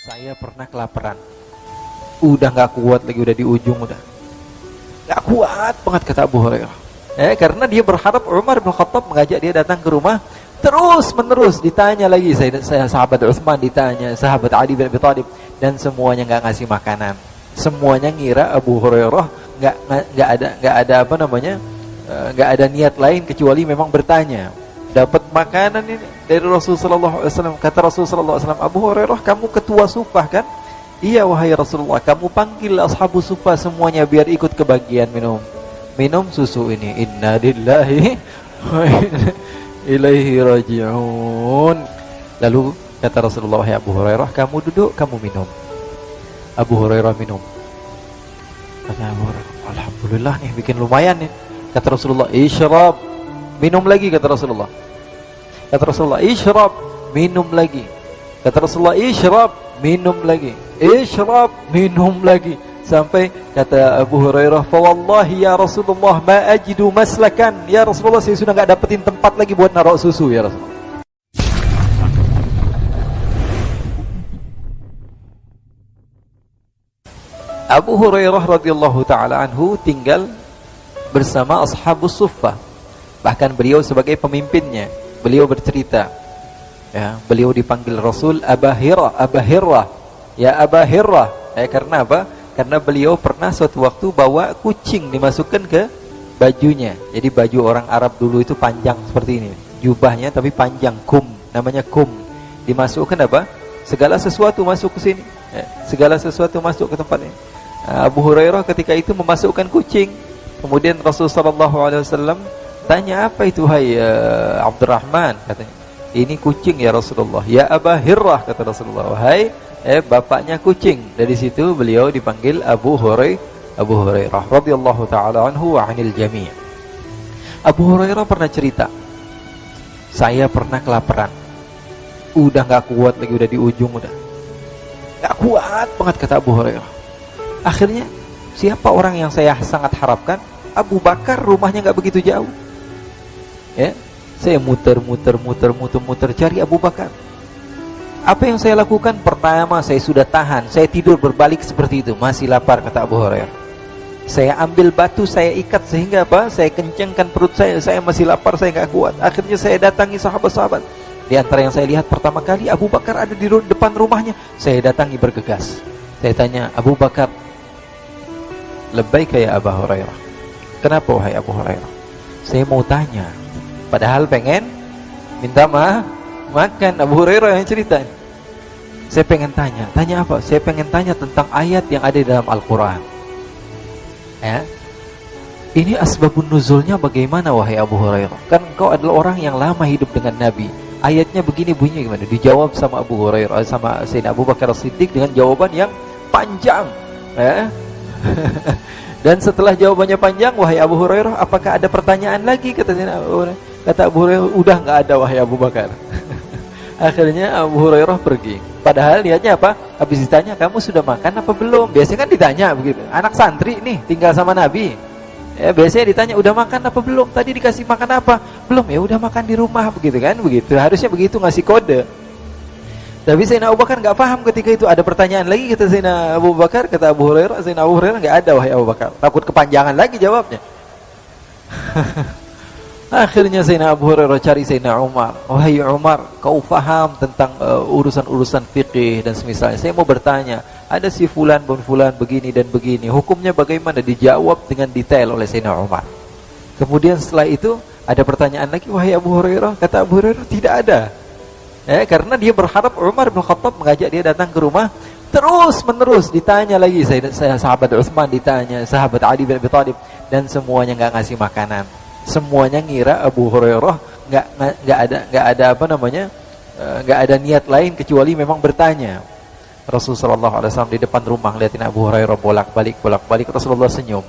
Saya pernah kelaparan. Udah gak kuat lagi, udah di ujung, udah gak kuat banget, kata Abu Hurairah. Karena dia berharap Umar bin Khattab mengajak dia datang ke rumah. Terus menerus ditanya lagi, saya sahabat Utsman ditanya, sahabat Ali bin Abi Thalib, dan semuanya gak ngasih makanan. Semuanya ngira Abu Hurairah gak ada niat lain kecuali memang bertanya. Dapat makanan ini dari Rasulullah SAW. Kata Rasulullah SAW, Abu Hurairah, kamu ketua Sufah kan? Iya wahai Rasulullah, kamu panggil ashabu Sufah semuanya biar ikut kebagian minum susu ini. Inna lillahi wa inna ilaihi raji'un. Lalu kata Rasulullah, ya Abu Hurairah, kamu duduk, kamu minum. Abu Hurairah minum. Kata Abu Hurairah, alhamdulillah nih, bikin lumayan nih. Kata Rasulullah, isyrab, minum lagi. Kata Rasulullah, isyrab, minum lagi. Kata Rasulullah, isyrab, minum lagi. Isyrab, minum lagi. Sampai kata Abu Hurairah, fa wallahi ya Rasulullah ma ajidu maslakan. Ya Rasulullah, saya sudah enggak dapetin tempat lagi buat naruh susu ya Rasulullah. Abu Hurairah radhiyallahu taala anhu tinggal bersama ashabus suffah. Bahkan beliau sebagai pemimpinnya. Beliau bercerita, ya, beliau dipanggil Rasul Aba Hirrah. Ya Aba Hirrah. Karena apa? Karena beliau pernah suatu waktu bawa kucing dimasukkan ke bajunya. Jadi baju orang Arab dulu itu panjang seperti ini, jubahnya tapi panjang, namanya kum. Dimasukkan apa? Segala sesuatu masuk ke sini. Segala sesuatu masuk ke tempat ini. Abu Hurairah ketika itu memasukkan kucing. Kemudian Rasulullah SAW tanya, apa itu hai Abdurrahman? Katanya, ini kucing ya Rasulullah. Ya Aba Hirrah, kata Rasulullah, wahai bapaknya kucing. Dari situ beliau dipanggil Abu Hurairah radhiyallahu taala anhu wa 'anil jami'. Abu Hurairah pernah cerita, saya pernah kelaparan. Udah gak kuat lagi, udah di ujung, udah gak kuat banget, kata Abu Hurairah. Akhirnya siapa orang yang saya sangat harapkan? Abu Bakar, rumahnya gak begitu jauh. Saya muter cari Abu Bakar. Apa yang saya lakukan? Pertama, saya sudah tahan, saya tidur berbalik seperti itu, masih lapar, kata Abu Hurairah. Saya ambil batu, saya ikat sehingga apa? Saya kencangkan perut saya masih lapar, saya gak kuat. Akhirnya saya datangi sahabat-sahabat. Di antara yang saya lihat pertama kali, Abu Bakar ada di depan rumahnya. Saya datangi bergegas. Saya tanya, Abu Bakar, labbaika ya Abu Hurairah. Kenapa wahai Abu Hurairah? Saya mau tanya. Padahal pengen minta makan. Abu Hurairah yang cerita. Saya pengen tanya. Tanya apa? Saya pengen tanya tentang ayat yang ada di dalam Al-Quran. Ini asbabun nuzulnya bagaimana wahai Abu Hurairah? Kan engkau adalah orang yang lama hidup dengan Nabi. Ayatnya begini bunyinya gimana? Dijawab sama Abu Hurairah, sama Sayyidina Abu Bakar As-Siddiq dengan jawaban yang panjang. Dan setelah jawabannya panjang, wahai Abu Hurairah, apakah ada pertanyaan lagi? Kata Abu Hurairah, udah gak ada wahai Abu Bakar. Akhirnya Abu Hurairah pergi. Padahal niatnya apa? Habis ditanya, kamu sudah makan apa belum? Biasanya kan ditanya begitu. Anak santri nih, tinggal sama Nabi. Biasanya ditanya, udah makan apa belum? Tadi dikasih makan apa? Belum, ya udah makan di rumah, begitu kan? Begitu. Harusnya begitu, ngasih kode. Tapi Sayyidina Abu Bakar gak paham ketika itu. Ada pertanyaan lagi, kata Sayyidina Abu Bakar. Kata Abu Hurairah, Sayyidina Abu Hurairah, gak ada wahai Abu Bakar. Takut kepanjangan lagi jawabnya. Akhirnya Sayyidina Abu Hurairah cari Sayyidina Umar. Wahai Umar, kau faham tentang urusan-urusan fikih dan semisalnya. Saya mau bertanya, ada si fulan begini dan begini, hukumnya bagaimana? Dijawab dengan detail oleh Sayyidina Umar. Kemudian setelah itu ada pertanyaan lagi, wahai Abu Hurairah. Kata Abu Hurairah, tidak ada. Karena dia berharap Umar bin Khattab mengajak dia datang ke rumah. Terus menerus ditanya lagi, saya sahabat Utsman ditanya, sahabat Ali bin Abi Thalib, dan semuanya gak ngasih makanan. Semuanya ngira Abu Hurairah gak ada niat lain kecuali memang bertanya. Rasulullah SAW di depan rumah lihatin Abu Hurairah bolak-balik. Rasulullah senyum.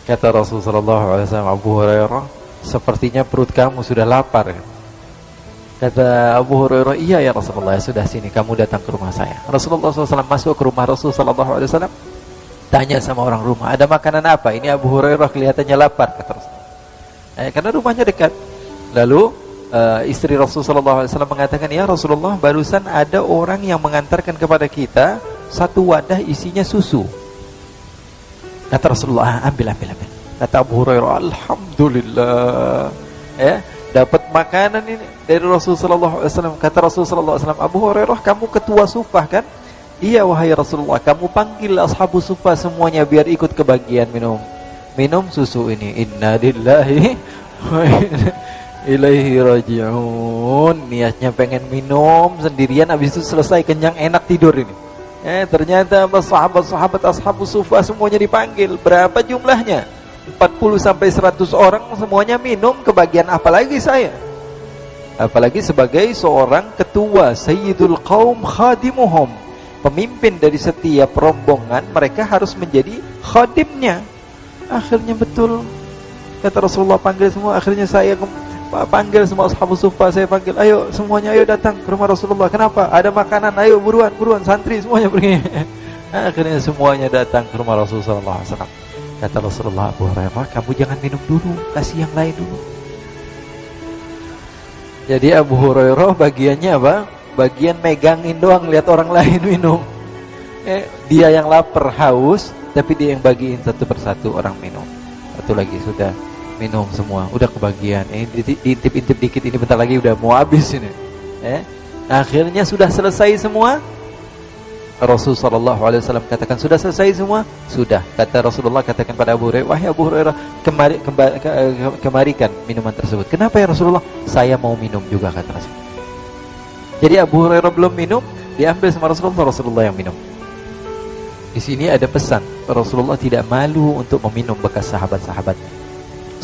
Kata Rasulullah SAW, Abu Hurairah, sepertinya perut kamu sudah lapar. Kata Abu Hurairah, iya ya Rasulullah, sudah, sini kamu datang ke rumah saya. Rasulullah SAW masuk ke rumah Rasulullah SAW, tanya sama orang rumah, ada makanan apa? Ini Abu Hurairah kelihatannya lapar, kata Rasulullah. Karena rumahnya dekat. Lalu istri Rasulullah SAW mengatakan, ya Rasulullah, barusan ada orang yang mengantarkan kepada kita satu wadah isinya susu. Kata Rasulullah, ambil. Kata Abu Hurairah, alhamdulillah, ya, dapat makanan ini dari Rasulullah SAW. Kata Rasulullah SAW, Abu Hurairah, kamu ketua sufah kan? Iya wahai Rasulullah, kamu panggil ashabu sufah semuanya biar ikut kebagian minum susu ini. Inna lillahi wa inna ilaihi raji'un. Niatnya pengen minum sendirian, habis itu selesai kenyang enak tidur ini. Ternyata sahabat-sahabat ashabu sufah semuanya dipanggil. Berapa jumlahnya? 40 sampai 100 orang semuanya minum kebagian, apalagi saya. Apalagi sebagai seorang ketua, sayyidul qaum khadimuhum, pemimpin dari setiap rombongan, mereka harus menjadi khadimnya. Akhirnya betul kata Rasulullah, panggil semua. Akhirnya saya panggil semua ashabu sufa, saya panggil, ayo semuanya, ayo datang ke rumah Rasulullah. Kenapa? Ada makanan, ayo buruan santri semuanya pergi. Akhirnya semuanya datang ke rumah Rasulullah SAW. Kata Rasulullah, Abu Hurairah, kamu jangan minum dulu, kasih yang lain dulu. Jadi Abu Hurairah bagiannya apa? Bagian megangin doang, lihat orang lain minum. Dia yang lapar haus, tapi dia yang bagiin satu persatu orang minum. Satu lagi sudah minum semua, udah kebagian. Diintip-intip dikit, ini bentar lagi udah mau habis ini. Akhirnya sudah selesai semua. Rasulullah SAW katakan, sudah selesai semua? Sudah. Kata Rasulullah, katakan pada Abu Hurairah, wahai Abu Hurairah, kemarikan minuman tersebut. Kenapa ya Rasulullah? Saya mau minum juga, kata Rasulullah. Jadi Abu Hurairah belum minum, diambil sama Rasulullah yang minum. Di sini ada pesan, Rasulullah tidak malu untuk meminum bekas sahabat-sahabatnya.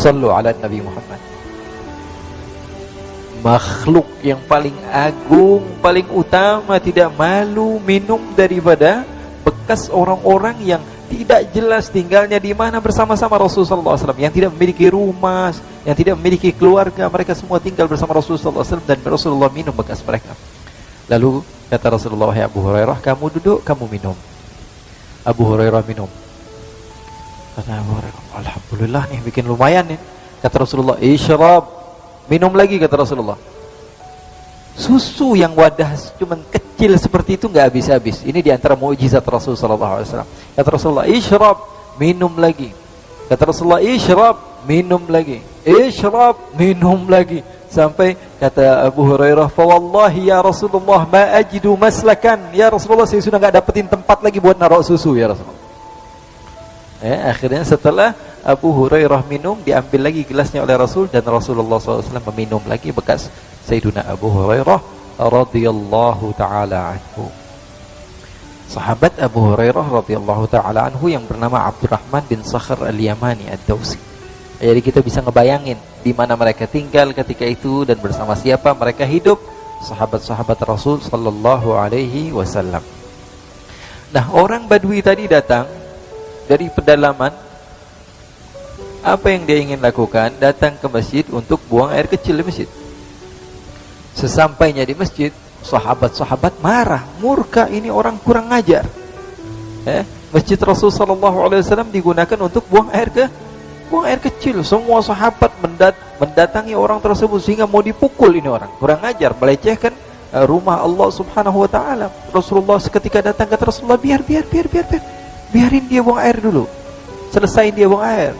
Sallu ala Nabi Muhammad. Makhluk yang paling agung, paling utama tidak malu minum daripada bekas orang-orang yang tidak jelas tinggalnya di mana bersama-sama Rasulullah SAW, yang tidak memiliki rumah, yang tidak memiliki keluarga. Mereka semua tinggal bersama Rasulullah SAW dan Rasulullah minum bekas mereka. Lalu kata Rasulullah, ya Abu Hurairah, kamu duduk, kamu minum. Abu Hurairah minum. Kata Abu Hurairah, alhamdulillah nih, bikin lumayan nih. Kata Rasulullah, isyrab, minum lagi, kata Rasulullah. Susu yang wadah cuman kecil seperti itu nggak habis-habis. Ini diantara mukjizat Rasulullah SAW. Kata Rasulullah, isyrab, minum lagi. Kata Rasulullah, isyrab, minum lagi. Isyrab, minum lagi. Sampai kata Abu Hurairah, fa wallahi ya Rasulullah ma ajidu maslakan. Ya Rasulullah, saya sudah nggak dapetin tempat lagi buat naruh susu ya Rasulullah. Akhirnya setelah Abu Hurairah minum, diambil lagi gelasnya oleh Rasul, dan Rasulullah SAW meminum lagi bekas Sayyiduna Abu Hurairah radhiyallahu ta'ala anhu. Sahabat Abu Hurairah radhiyallahu ta'ala anhu yang bernama Abdurrahman bin Sakhr al-Yamani ad-Dawsi. Jadi kita bisa ngebayangin di mana mereka tinggal ketika itu dan bersama siapa mereka hidup, sahabat-sahabat Rasul sallallahu alaihi wasallam. Nah, orang Badui tadi datang dari pedalaman. Apa yang dia ingin lakukan? Datang ke masjid untuk buang air kecil di masjid. Sesampainya di masjid, sahabat-sahabat marah, murka, ini orang kurang ajar. Masjid Rasul sallallahu alaihi wasallam digunakan untuk buang air kecil. Semua sahabat mendatangi orang tersebut sehingga mau dipukul ini orang. Kurang ajar, melecehkan rumah Allah Subhanahu wa taala. Rasulullah seketika datang, kata Rasulullah, biarin dia buang air dulu. Selesain dia buang air.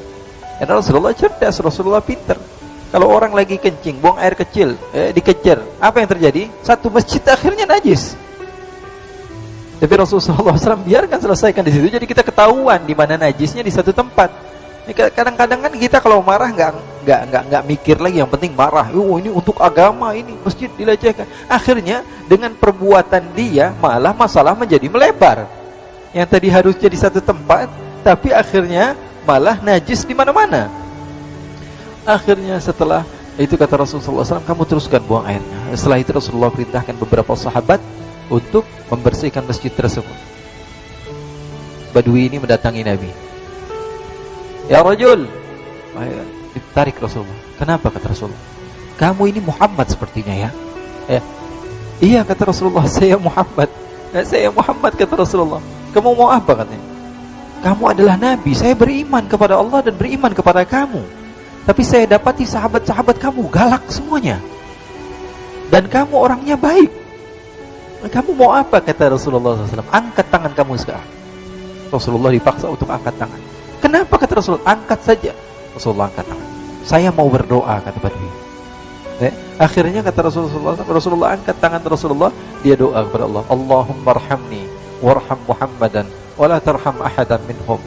Dan Rasulullah cerdas, Rasulullah pintar. Kalau orang lagi kencing, buang air kecil, dikejar, apa yang terjadi? Satu masjid akhirnya najis. Tapi Rasulullah SAW biarkan selesaikan di situ. Jadi kita ketahuan di mana najisnya di satu tempat. Kadang-kadang kan kita kalau marah nggak mikir lagi, yang penting marah. Ini untuk agama, ini masjid dilecehkan. Akhirnya dengan perbuatan dia malah masalah menjadi melebar. Yang tadi harusnya di satu tempat, tapi akhirnya malah najis di mana-mana. Akhirnya setelah itu kata Rasulullah SAW, kamu teruskan buang airnya. Setelah itu Rasulullah perintahkan beberapa sahabat untuk membersihkan masjid tersebut. Badui ini mendatangi Nabi. Ya rajul, ditarik Rasulullah. Kenapa, kata Rasulullah? Kamu ini Muhammad sepertinya ya. Iya, kata Rasulullah, saya Muhammad. Saya Muhammad, kata Rasulullah. Kamu mau apa, katanya? Kamu adalah Nabi, saya beriman kepada Allah dan beriman kepada kamu. Tapi saya dapati sahabat-sahabat kamu galak semuanya. dan kamu orangnya baik. Kamu mau apa, kata Rasulullah SAW? Angkat tangan kamu sekarang. Rasulullah dipaksa untuk angkat tangan. Kenapa, kata Rasulullah? Angkat saja. Rasulullah angkat tangan. Saya mau berdoa, kata Badui. Akhirnya kata Rasulullah angkat tangan Rasulullah, dia doa kepada Allah, Allahumma arhamni warham Muhammadan wala tarham ahadan minhum.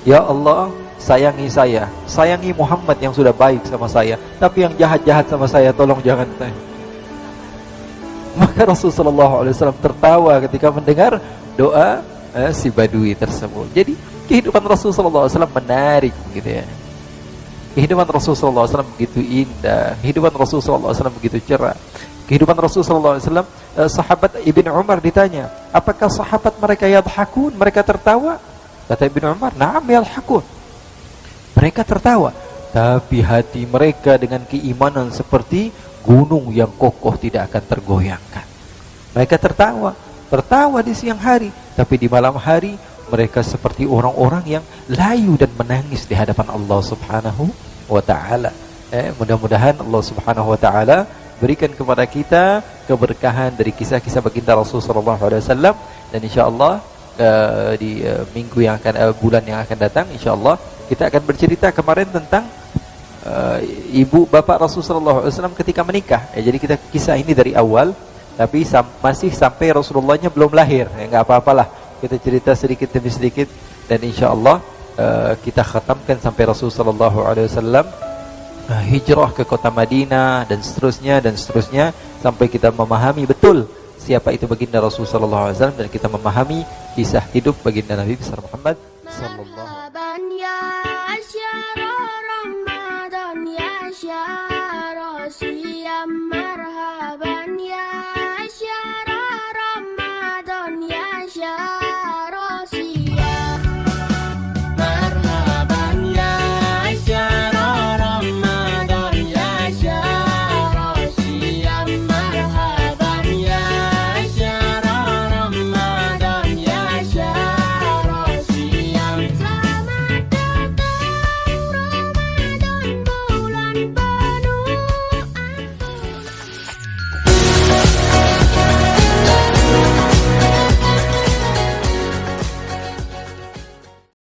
Ya Allah, sayangi saya, sayangi Muhammad yang sudah baik sama saya, tapi yang jahat-jahat sama saya tolong jangan. Maka Rasulullah SAW tertawa ketika mendengar doa si Badui tersebut. Jadi kehidupan Rasulullah SAW menarik gitu ya. Kehidupan Rasulullah SAW begitu indah, kehidupan Rasulullah SAW begitu cerah. Kehidupan Rasulullah SAW, sahabat Ibn Umar ditanya, apakah sahabat mereka yadhakun, mereka tertawa? Kata Ibn Umar, na'am yadhakun. Mereka tertawa, tapi hati mereka dengan keimanan seperti gunung yang kokoh tidak akan tergoyangkan. Mereka tertawa di siang hari, tapi di malam hari mereka seperti orang-orang yang layu dan menangis di hadapan Allah Subhanahu wa ta'ala. Mudah-mudahan Allah Subhanahu wa ta'ala berikan kepada kita keberkahan dari kisah-kisah baginda Rasulullah SAW, dan insyaallah di minggu yang akan, bulan yang akan datang, insyaallah kita akan bercerita kemarin tentang ibu bapak Rasulullah SAW ketika menikah. Jadi kita kisah ini dari awal, tapi masih sampai Rasulullahnya belum lahir. Nggak apa-apalah, kita cerita sedikit demi sedikit, dan insyaallah kita khatamkan sampai Rasulullah SAW hijrah ke kota Madinah dan seterusnya sampai kita memahami betul siapa itu baginda Rasulullah SAW, dan kita memahami kisah hidup baginda Nabi besar Muhammad